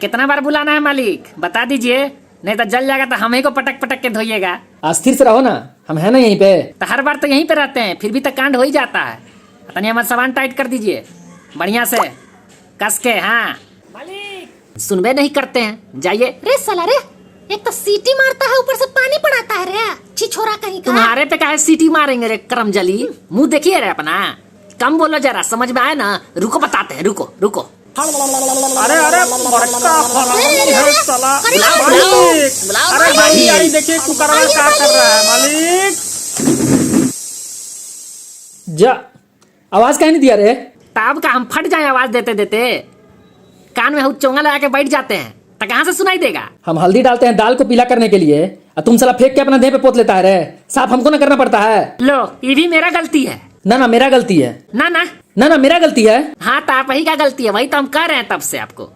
कितना बार बुलाना है मालिक, बता दीजिए, नहीं तो जल जाएगा तो हम ही को पटक पटक के धोइएगा। अस्थिर से रहो ना, हम है ना यहीं पे। तो हर बार तो यहीं पे रहते हैं, फिर भी तो कांड हो ही जाता है। तनी हमारा सामान टाइट कर दीजिए बढ़िया से कस के। हाँ मालिक सुनबे नहीं करते हैं, जाइए। रे साला रे, एक तो सीटी मारता है ऊपर से पानी पड़ाता है रे, छिछोरा कहीं का। तुम्हारे पे काहे सीटी मारेंगे रे करमजली, मुंह देखिए रे अपना, कम बोलो जरा, समझ में आए ना। रुको बताते हैं, रुको रुको। अरे अरे बड़का हरामी है साला। बुलाओ अरे भाई अरे देखिए कुकरवा क्या कर रहा है मालिक। जा, आवाज काहे नहीं दिया रे? ताब का हम फट जाए आवाज देते देते, कान में चोंगा लगा के बैठ जाते हैं, तो कहाँ से सुनाई देगा। हम हल्दी डालते हैं दाल को पीला करने के लिए, और तुम साला फेंक के अपना देह पे पोत लेता है रे। साफ हमको ना करना पड़ता है। लो ये भी मेरा गलती है। ना ना मेरा गलती है। ना ना ना ना मेरा गलती है। हाँ तो आप ही का गलती है, वही तो हम कह रहे हैं तब से आपको।